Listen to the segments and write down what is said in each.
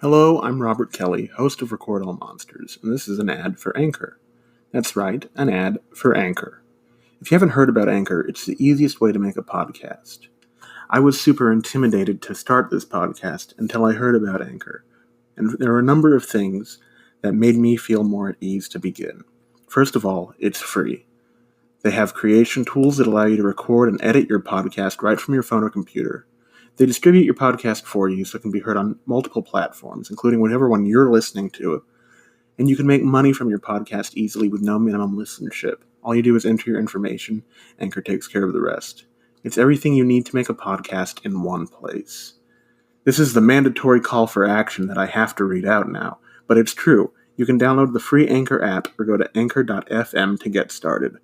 Hello, I'm Robert Kelly, host of Record All Monsters, and this is an ad for Anchor. That's right, an ad for Anchor. If you haven't heard about Anchor, it's the easiest way to make a podcast. I was super intimidated to start this podcast until I heard about Anchor, and there are a number of things that made me feel more at ease to begin. First of all, it's free. They have creation tools that allow you to record and edit your podcast right from your phone or computer. They distribute your podcast for you so it can be heard on multiple platforms, including whatever one you're listening to. And you can make money from your podcast easily with no minimum listenership. All you do is enter your information, Anchor takes care of the rest. It's everything you need to make a podcast in one place. This is the mandatory call for action that I have to read out now, but it's true. You can download the free Anchor app or go to anchor.fm to get started.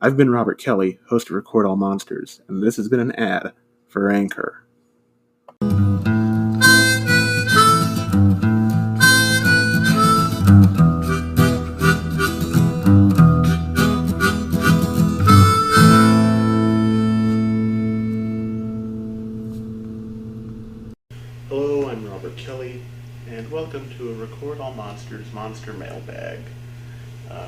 I've been Robert Kelly, host of Record All Monsters, and this has been an ad for Anchor. Hello, I'm Robert Kelly, and welcome to a Record All Monsters Monster Mailbag.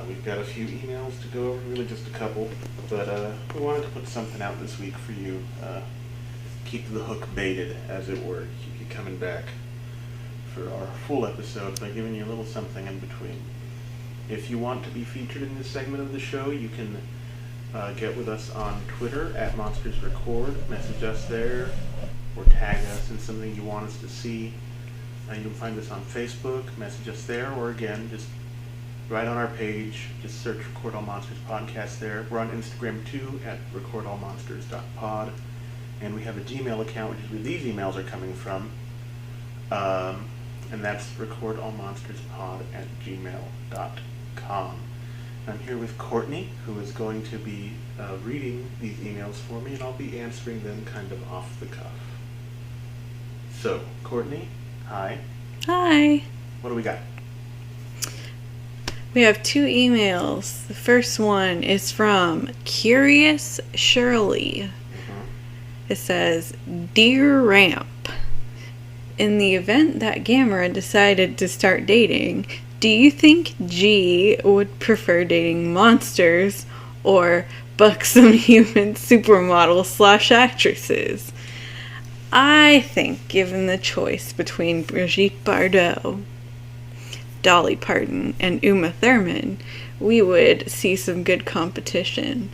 We've got a few emails to go over, really just a couple, but we wanted to put something out this week for you. Keep the hook baited, as it were. Keep you coming back for our full episodes by giving you a little something in between. If you want to be featured in this segment of the show, you can get with us on Twitter at Monsters Record, message us there, or tag us in something you want us to see. You can find us on Facebook, message us there, or again, just right on our page, just search Record All Monsters Podcast there. We're on Instagram too, at recordallmonsters.pod. And we have a Gmail account, which is where these emails are coming from. And that's recordallmonsterspod@gmail.com. I'm here with Courtney, who is going to be reading these emails for me, and I'll be answering them kind of off the cuff. So, Courtney, hi. Hi. What do we got? We have two emails. The first one is from Curious Shirley. It says, Dear Ramp, in the event that Gamera decided to start dating, do you think G would prefer dating monsters or buxom human supermodels/actresses? I think given the choice between Brigitte Bardot, Dolly Parton, and Uma Thurman, we would see some good competition.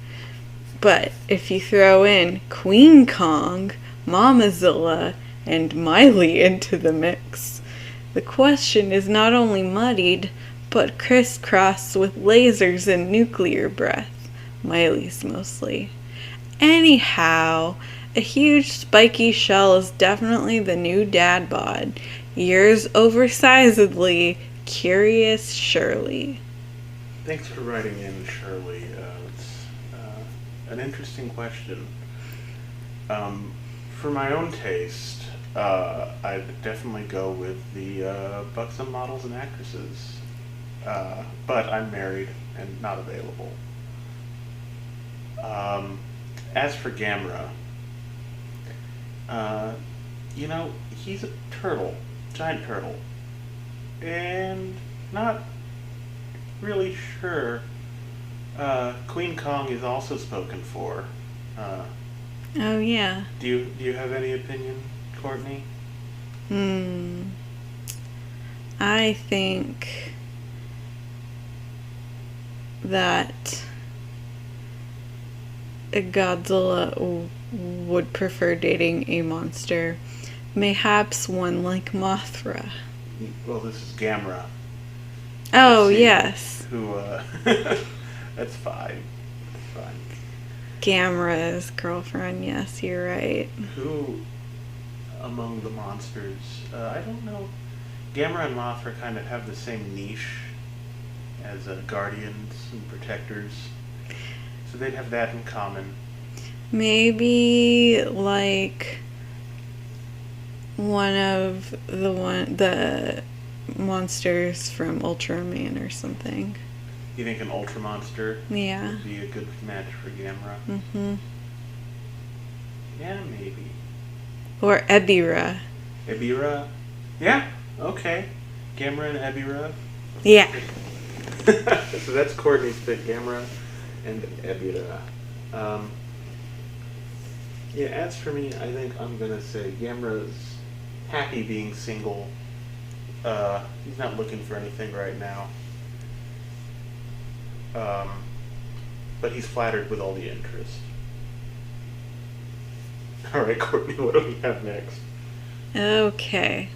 But if you throw in Queen Kong, Mamazilla, and Miley into the mix, the question is not only muddied, but crisscrossed with lasers and nuclear breath. Miley's mostly. Anyhow, a huge spiky shell is definitely the new dad bod. Yours oversizedly, Curious Shirley. Thanks for writing in, Shirley. It's an interesting question. For my own taste, I'd definitely go with the buxom models and actresses. But I'm married and not available. As for Gamera, he's a turtle, giant turtle, and not really sure. Queen Kong is also spoken for. Oh yeah. Do you have any opinion, Courtney? I think that a Godzilla would prefer dating a monster, mayhaps one like Mothra. Well, this is Gamera. Oh, yes. Who, that's fine. That's fine. Gamera's girlfriend, yes, you're right. Who among the monsters, I don't know. Gamera and Mothra kind of have the same niche as guardians and protectors. So they'd have that in common. Maybe like one of the monsters from Ultraman or something. You think an Ultra Monster Yeah. would be a good match for Gamera? Mm-hmm. Yeah, maybe. Or Ebirah. Ebirah? Yeah, Okay. Gamera and Ebira. Yeah. So that's Courtney's pick, Gamera and Ebira. Yeah, as for me, I think I'm gonna say Gamera's happy being single. He's not looking for anything right now. Um, but he's flattered with all the interest. Alright, Courtney, what do we have next? Okay.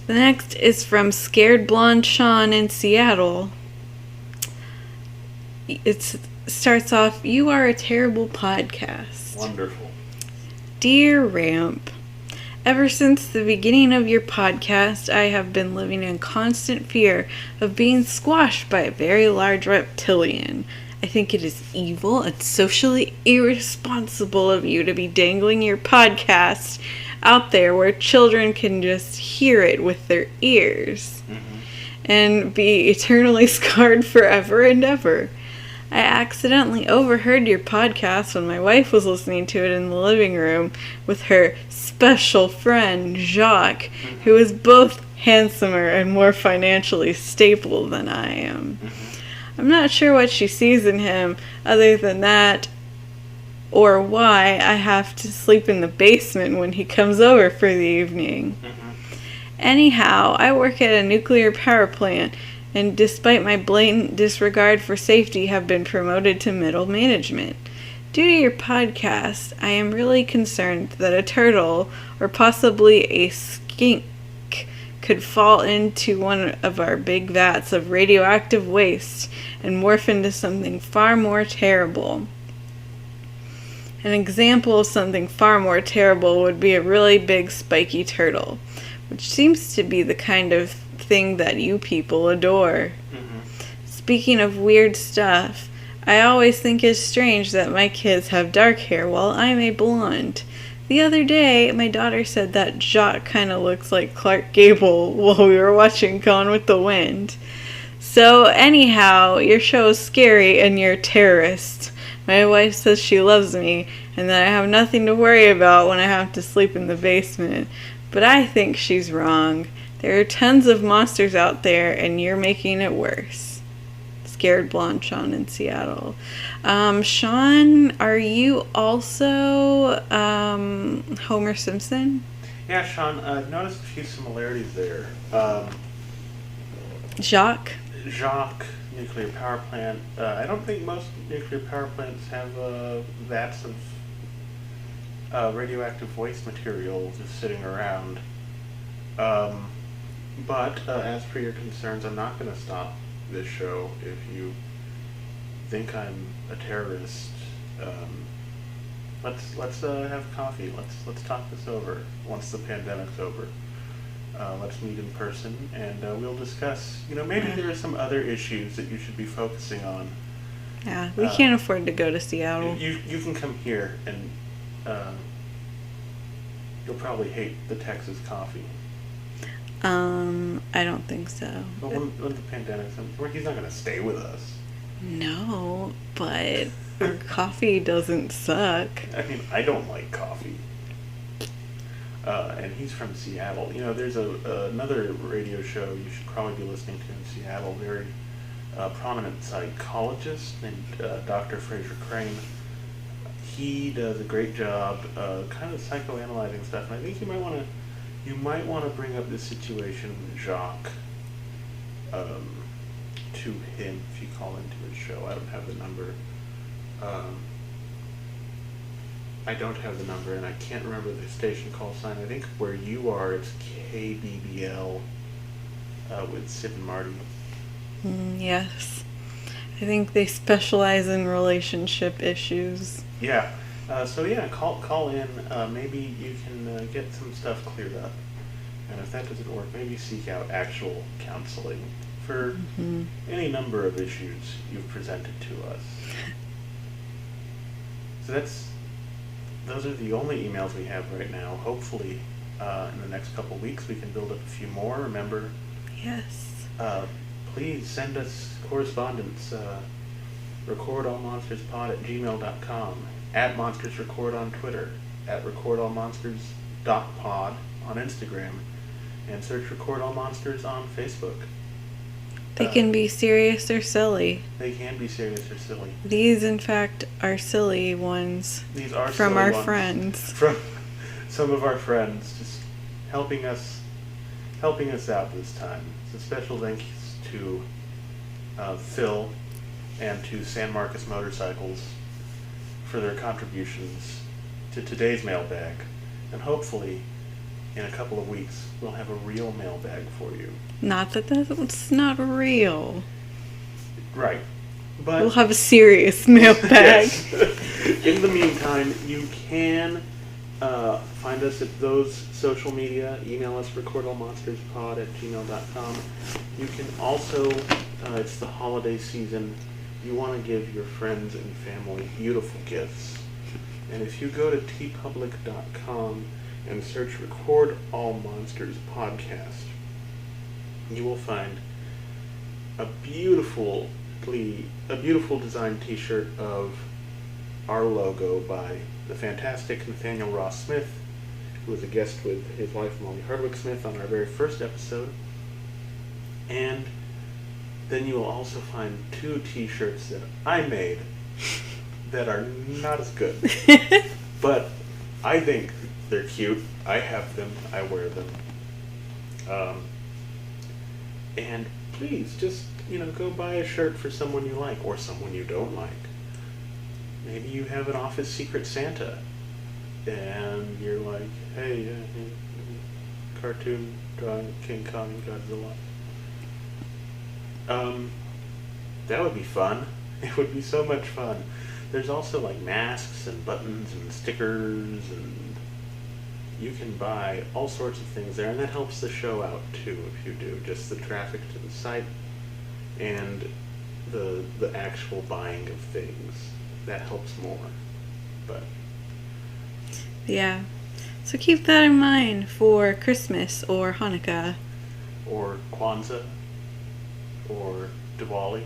The next is from Scared Blonde Sean in Seattle. It starts off, "You are a terrible podcast." Wonderful. Dear Ramp, ever since the beginning of your podcast, I have been living in constant fear of being squashed by a very large reptilian. I think it is evil and socially irresponsible of you to be dangling your podcast out there where children can just hear it with their ears and be eternally scarred forever and ever. I accidentally overheard your podcast when my wife was listening to it in the living room with her special friend, Jacques, who is both handsomer and more financially stable than I am. I'm not sure what she sees in him other than that, or why I have to sleep in the basement when he comes over for the evening. Anyhow, I work at a nuclear power plant, and despite my blatant disregard for safety, have been promoted to middle management. Due to your podcast, I am really concerned that a turtle, or possibly a skink, could fall into one of our big vats of radioactive waste and morph into something far more terrible. An example of something far more terrible would be a really big spiky turtle, which seems to be the kind of thing that you people adore. Speaking of weird stuff, I always think it's strange that my kids have dark hair while I'm a blonde. The other day, my daughter said that Jacques kind of looks like Clark Gable while we were watching Gone with the Wind. So anyhow, your show is scary and you're a terrorist. My wife says she loves me and that I have nothing to worry about when I have to sleep in the basement. But I think she's wrong. There are tons of monsters out there and you're making it worse. Scared Blonde Sean in Seattle. Sean, are you also Homer Simpson? Yeah, Sean, I've noticed a few similarities there. Jacques? Jacques, nuclear power plant. I don't think most nuclear power plants have vats of radioactive waste material just sitting around. But as per your concerns, I'm not going to stop this show if you think I'm a terrorist. Let's have coffee. Let's talk this over once the pandemic's over. Let's meet in person and we'll discuss. Maybe there are some other issues that you should be focusing on. Yeah, we can't afford to go to Seattle. You can come here and you'll probably hate the Texas coffee. I don't think so. But when the pandemic's over, he's not going to stay with us. No, but our coffee doesn't suck. I mean, I don't like coffee. And he's from Seattle. There's another radio show you should probably be listening to in Seattle, very prominent psychologist named Dr. Fraser Crane. He does a great job kind of psychoanalyzing stuff, and I think you might want to bring up this situation with Jacques to him if you call into his show. I don't have the number. And I can't remember the station call sign. I think where you are, it's KBBL with Sid and Marty. Yes. I think they specialize in relationship issues. Yeah. Call in. Maybe you can get some stuff cleared up. And if that doesn't work, maybe seek out actual counseling for any number of issues you've presented to us. So those are the only emails we have right now. Hopefully, in the next couple weeks, we can build up a few more. Remember? Yes. Please send us correspondence. recordallmonsterspod@gmail.com, @monstersrecord on Twitter, @recordallmonsters.pod on Instagram, and search Record All Monsters on Facebook. They can be serious or silly. They can be serious or silly. These, in fact, are silly ones. These are from silly our ones. Friends. From some of our friends, just helping us out this time. So special thanks to Phil and to San Marcos Motorcycles for their contributions to today's mailbag, and hopefully in a couple of weeks we'll have a real mailbag for you. Not that that's not real. Right. But we'll have a serious mailbag. Yes. In the meantime, you can find us at those social media. Email us, recordallmonsterspod@gmail.com. You can also, it's the holiday season, you want to give your friends and family beautiful gifts. And if you go to tpublic.com and search Record All Monsters Podcast, you will find a beautiful designed t-shirt of our logo by the fantastic Nathaniel Ross Smith, who was a guest with his wife Molly Hardwick Smith on our very first episode. And then you will also find 2 t-shirts that I made that are not as good. But I think they're cute. I have them. I wear them. And please, just, go buy a shirt for someone you like or someone you don't like. Maybe you have an office Secret Santa and you're like, hey, cartoon drawing King Kong and Godzilla. That would be fun. It would be so much fun. There's also like masks and buttons and stickers, and you can buy all sorts of things there, and that helps the show out too if you do. Just the traffic to the site and the actual buying of things. That helps more. But yeah. So keep that in mind for Christmas or Hanukkah. Or Kwanzaa. Or Diwali.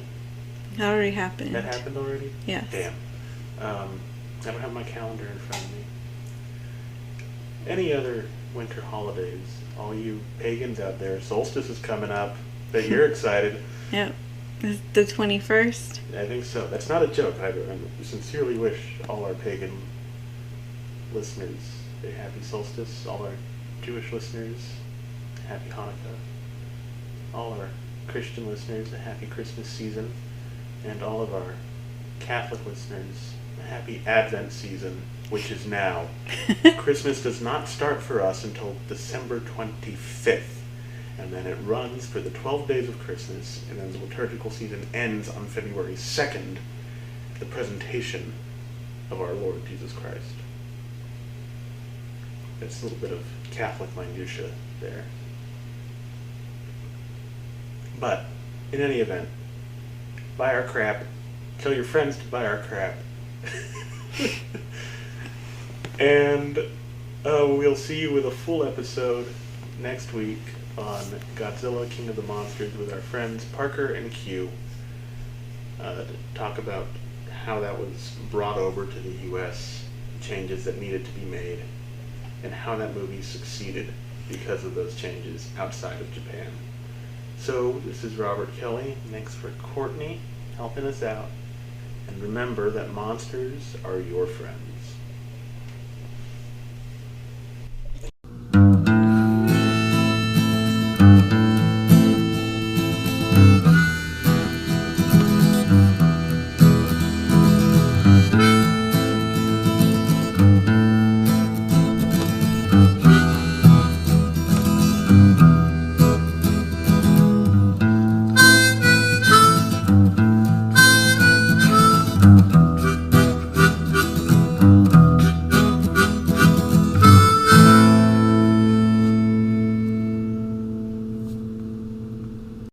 That already happened. That happened already? Yes. Damn. I don't have my calendar in front of me. Any other winter holidays? All you pagans out there, solstice is coming up. Bet you're excited. Yep. Is the 21st? I think so. That's not a joke. I sincerely wish all our pagan listeners a happy solstice. All our Jewish listeners, happy Hanukkah. All our Christian listeners, a happy Christmas season. And all of our Catholic listeners, a happy Advent season, which is now. Christmas does not start for us until December 25th. And then it runs for the 12 days of Christmas, and then the liturgical season ends on February 2nd, the presentation of our Lord Jesus Christ. That's a little bit of Catholic minutiae there. But, in any event, buy our crap. Tell your friends to buy our crap. And we'll see you with a full episode next week on Godzilla, King of the Monsters with our friends Parker and Q. To talk about how that was brought over to the U.S., changes that needed to be made, and how that movie succeeded because of those changes outside of Japan. So, this is Robert Kelly. Thanks for Courtney helping us out. And remember that monsters are your friends.